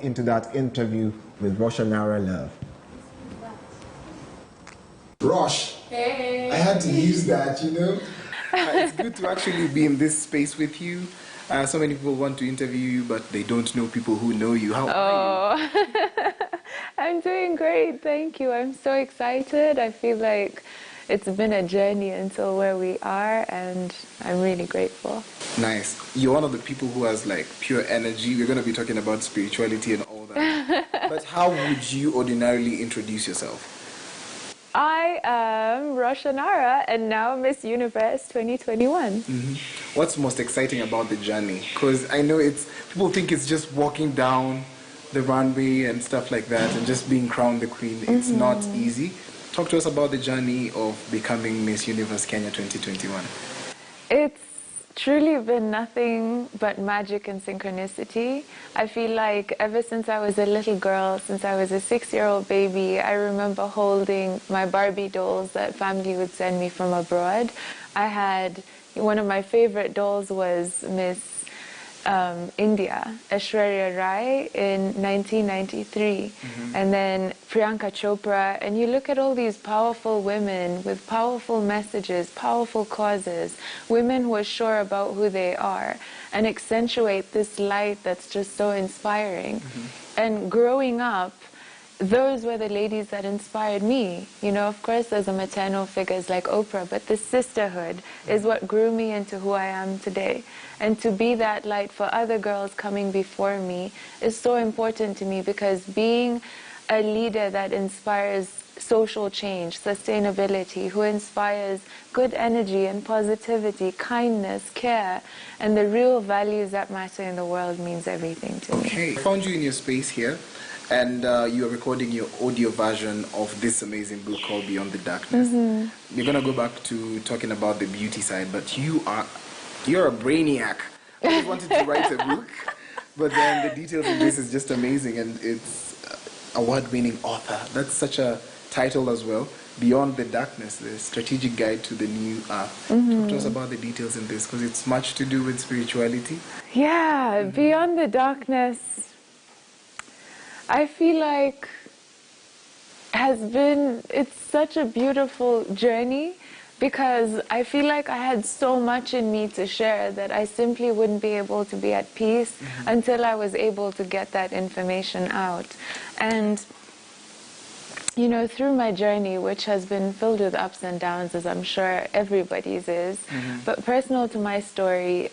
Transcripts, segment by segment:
into that interview with Roshanara Love. Rosh, hey. I had to use that, you know. It's good to actually be in this space with you. So many people want to interview you, but they don't know people who know you. How are you? I'm doing great, thank you. I'm so excited. I feel like it's been a journey until where we are, and I'm really grateful. Nice. You're one of the people who has like pure energy. We're going to be talking about spirituality and all that. But how would you ordinarily introduce yourself? I am Roshanara, and now Miss Universe 2021. Mm-hmm. What's most exciting about the journey? Because I know people think it's just walking down the runway and stuff like that and just being crowned the queen. It's not easy. Talk to us about the journey of becoming Miss Universe Kenya 2021. It's truly been nothing but magic and synchronicity. I feel like ever since I was a little girl, since I was a 6-year-old baby, I remember holding my Barbie dolls that family would send me from abroad. One of my favorite dolls was Miss India, Aishwarya Rai in 1993, and then Priyanka Chopra, and you look at all these powerful women with powerful messages, powerful causes, women who are sure about who they are and accentuate this light that's just so inspiring. And growing up, those were the ladies that inspired me. You know, of course, there's the maternal figures like Oprah, but the sisterhood is what grew me into who I am today. And to be that light for other girls coming before me is so important to me, because being a leader that inspires social change, sustainability, who inspires good energy and positivity, kindness, care, and the real values that matter in the world means everything to me. Okay, I found you in your space here. And you are recording your audio version of this amazing book called Beyond the Darkness. We're going to go back to talking about the beauty side, but you're a brainiac. I just wanted to write a book, but then the details of this is just amazing, and it's award-winning author. That's such a title as well. Beyond the Darkness, the strategic guide to the new earth. Talk to us about the details in this, because it's much to do with spirituality. Yeah, Beyond the Darkness, I feel like it's such a beautiful journey, because I feel like I had so much in me to share that I simply wouldn't be able to be at peace until I was able to get that information out. And, you know, through my journey, which has been filled with ups and downs, as I'm sure everybody's is, but personal to my story,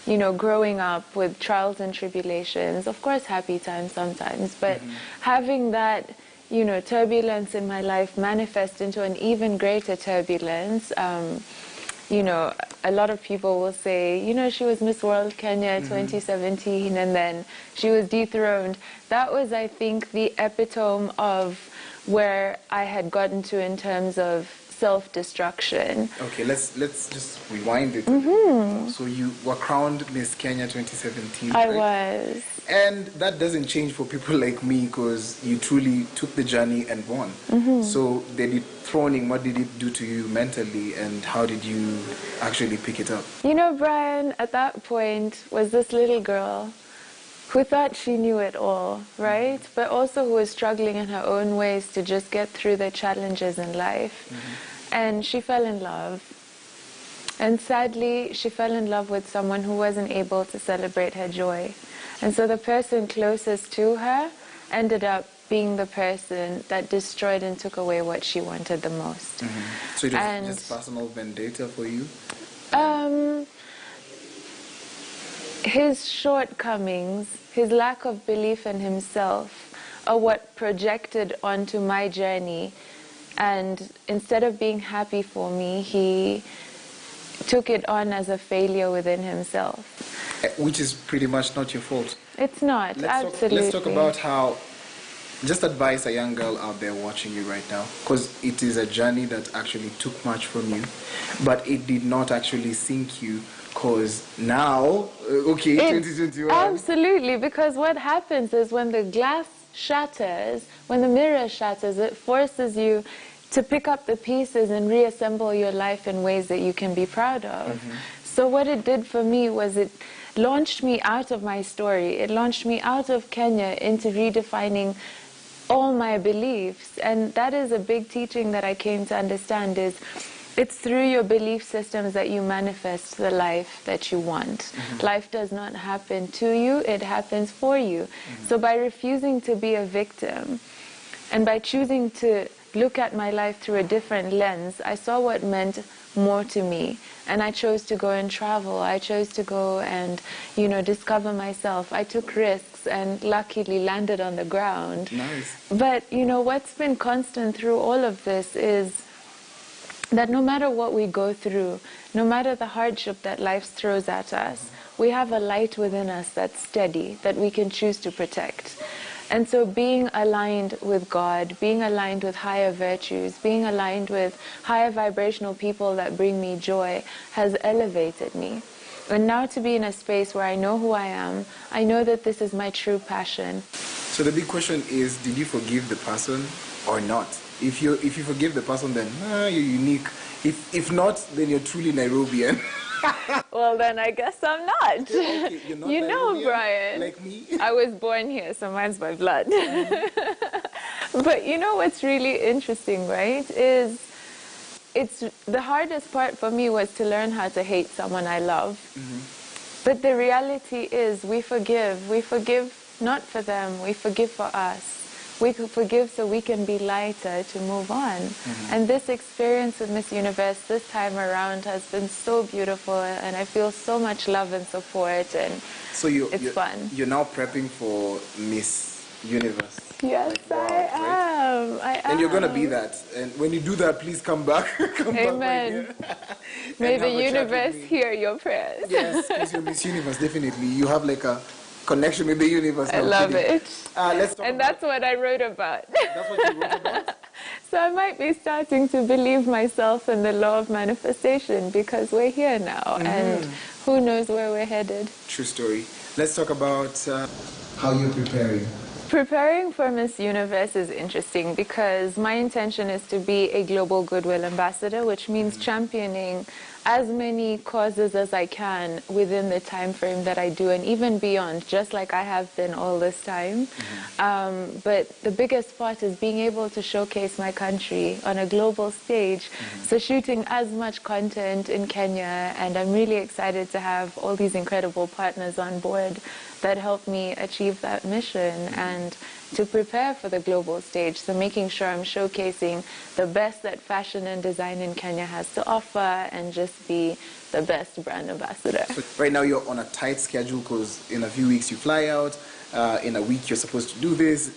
you know, growing up with trials and tribulations, of course happy times sometimes, but having that, you know, turbulence in my life manifest into an even greater turbulence. You know, a lot of people will say, you know, she was Miss World Kenya 2017 and then she was dethroned. That was, I think, the epitome of where I had gotten to in terms of self-destruction. Okay, let's just rewind it. So you were crowned Miss Kenya 2017, I right? was. And that doesn't change for people like me, because you truly took the journey and won. So the dethroning, what did it do to you mentally, and how did you actually pick it up? You know, Brian, at that point was this little girl who thought she knew it all, right? But also who was struggling in her own ways to just get through the challenges in life. And she fell in love. And sadly, she fell in love with someone who wasn't able to celebrate her joy. And so the person closest to her ended up being the person that destroyed and took away what she wanted the most. So it was just personal vendetta for you? His shortcomings, his lack of belief in himself are what projected onto my journey. And instead of being happy for me, he took it on as a failure within himself. Which is pretty much not your fault. It's not, absolutely. Let's talk about how, just advise a young girl out there watching you right now, because it is a journey that actually took much from you, but it did not actually sink you, because now, 2021. Absolutely, because what happens is when the glass shatters, when the mirror shatters, it forces you to pick up the pieces and reassemble your life in ways that you can be proud of. So what it did for me was it launched me out of my story. It launched me out of Kenya into redefining all my beliefs. And that is a big teaching that I came to understand is it's through your belief systems that you manifest the life that you want. Life does not happen to you, it happens for you. So by refusing to be a victim and by choosing to look at my life through a different lens, I saw what meant more to me. And I chose to go and travel. I chose to go and, you know, discover myself. I took risks and luckily landed on the ground. Nice. But, you know, what's been constant through all of this is that no matter what we go through, no matter the hardship that life throws at us, we have a light within us that's steady, that we can choose to protect. And so being aligned with God, being aligned with higher virtues, being aligned with higher vibrational people that bring me joy has elevated me. And now to be in a space where I know who I am, I know that this is my true passion. So the big question is, did you forgive the person or not? If you forgive the person, then you're unique. If not, then you're truly Nairobian. Well, then I guess I'm not. Okay, you're not You know, Nairobian, Brian. like me. I was born here, so mine's my blood. But you know what's really interesting, right, is it's the hardest part for me was to learn how to hate someone I love. But the reality is we forgive not for them, we forgive for us. We could forgive so we can be lighter to move on. And this experience with Miss Universe this time around has been so beautiful, and I feel so much love and support, and So it's fun. You're now prepping for Miss Universe. Yes, Like, wow, I am. I am. And you're gonna be that. And when you do that, please come back. Come Amen. back right here. May And the have a chat with universe me. hear your prayers. Yes, because you're Miss Universe, definitely. You have like a connection with the universe. I No, love kidding. it. Let's talk And about, that's what I wrote about. that's what you wrote about? So I might be starting to believe myself in the law of manifestation because we're here now, and who knows where we're headed. True story. Let's talk about how you're preparing. Preparing for Miss Universe is interesting because my intention is to be a global goodwill ambassador, which means championing as many causes as I can within the time frame that I do, and even beyond, just like I have been all this time. But the biggest part is being able to showcase my country on a global stage. So shooting as much content in Kenya, and I'm really excited to have all these incredible partners on board that help me achieve that mission and to prepare for the global stage. So making sure I'm showcasing the best that fashion and design in Kenya has to offer and just be the best brand ambassador. So right now you're on a tight schedule because in a few weeks you fly out, in a week you're supposed to do this,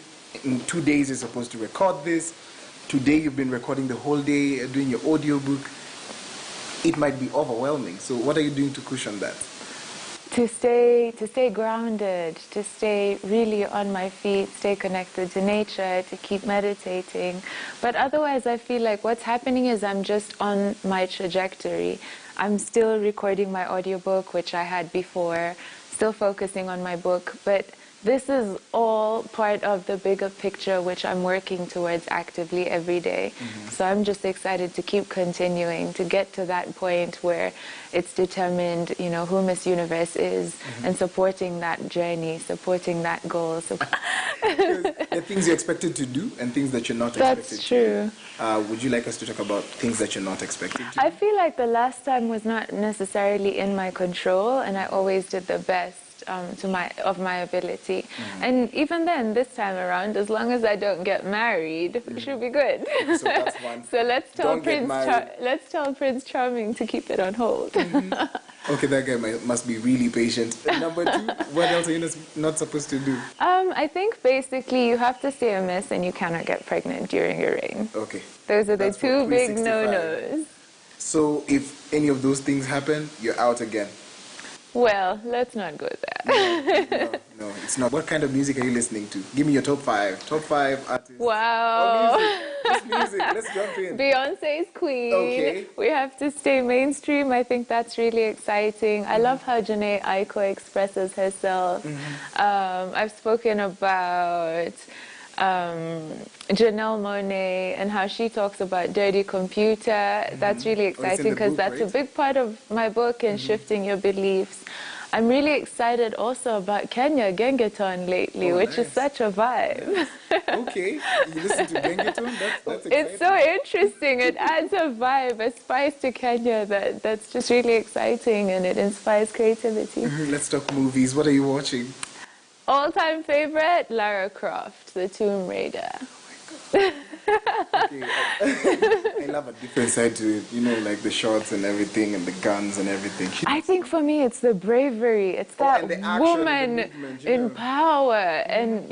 in 2 days you're supposed to record this, today you've been recording the whole day, doing your audio book. It might be overwhelming. So what are you doing to cushion that? To stay grounded, to stay really on my feet, stay connected to nature, to keep meditating. But otherwise, I feel like what's happening is I'm just on my trajectory. I'm still recording my audiobook, which I had before, still focusing on my book, but this is all part of the bigger picture which I'm working towards actively every day. So I'm just excited to keep continuing to get to that point where it's determined, you know, who Miss Universe is and supporting that journey, supporting that goal. There are things you're expected to do and things that you're not expected That's true. to do. Would you like us to talk about things that you're not expected to do? I feel like the last time was not necessarily in my control, and I always did the best of my ability. And even then, this time around, as long as I don't get married, we should be good. So that's one. So let's tell Don't get married. let's tell Prince Charming to keep it on hold. Okay, that guy must be really patient. And number two, what else are you not supposed to do? I think basically you have to stay a miss and you cannot get pregnant during your reign. Okay. Those are the That's for two big 365. no-nos. So if any of those things happen, you're out again. Well, let's not go there. No, it's not. What kind of music are you listening to? Give me your top 5. Top 5 artists. Wow. Just music. Let's jump in. Beyonce's queen. Okay. We have to stay mainstream. I think that's really exciting. I love how Janae Aiko expresses herself. I've spoken about Janelle Monáe and how she talks about dirty computer. That's really Oh, it's in exciting the because book, that's right? a big part of my book in shifting your beliefs. I'm really excited also about Kenya Gengeton lately, which is such a vibe. Okay, you listen to Gengeton? That's exciting. It's so interesting. It adds a vibe, a spice to Kenya that's just really exciting, and it inspires creativity. Let's talk movies. What are you watching? All-time favorite, Lara Croft, the Tomb Raider. Okay. I love a different side to it, like the shots and everything and the guns and everything. I think for me it's the bravery. It's that woman in power. And,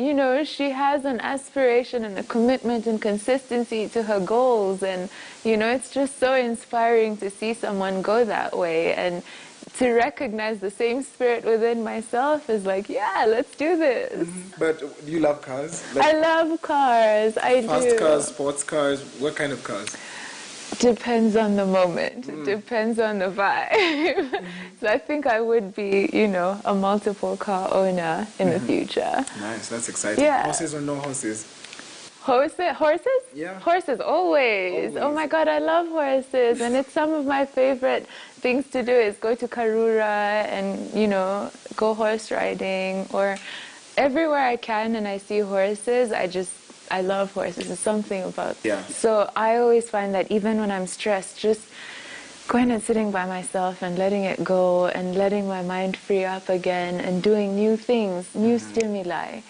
she has an aspiration and a commitment and consistency to her goals. And, it's just so inspiring to see someone go that way. And to recognize the same spirit within myself is like, yeah, let's do this. But do you love cars? I love cars. I do. Fast cars, sports cars, what kind of cars? Depends on the moment. Depends on the vibe. So I think I would be, a multiple car owner in the future. Nice, that's exciting. Yeah. Horses or no horses? Horses? Yeah. Horses, always. Oh my God, I love horses. And it's some of my favorite things to do is go to Karura and, go horse riding, or everywhere I can and I see horses, I love horses. There's something about Yeah. So I always find that even when I'm stressed, just going and sitting by myself and letting it go and letting my mind free up again and doing new things, new stimuli,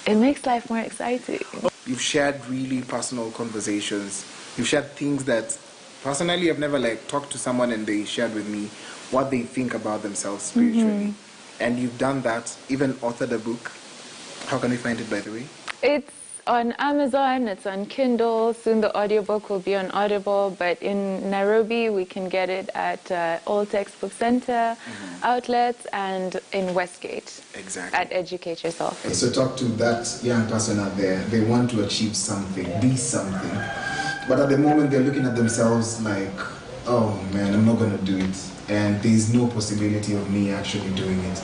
it makes life more exciting. You've shared really personal conversations. You've shared things that personally I've never talked to someone and they shared with me what they think about themselves spiritually. And you've done that, even authored a book. How can we find it, by the way? It's on Amazon, it's on Kindle. Soon the audiobook will be on Audible, but in Nairobi we can get it at Old Textbook Center outlets and in Westgate. Exactly. At Educate Yourself. So talk to that young person out there. They want to achieve something, be something. But at the moment they're looking at themselves like, oh man, I'm not going to do it. And there's no possibility of me actually doing it.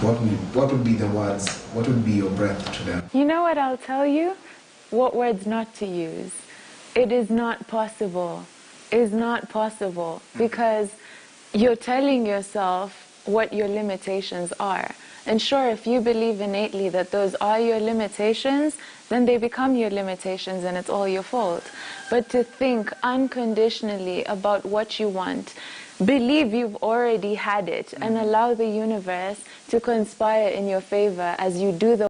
What would be the words? What would be your breath to them? You know what I'll tell you? What words not to use. It is not possible. It is not possible because you're telling yourself what your limitations are. And sure, if you believe innately that those are your limitations, then they become your limitations and it's all your fault. But to think unconditionally about what you want, believe you've already had it, and allow the universe to conspire in your favor as you do the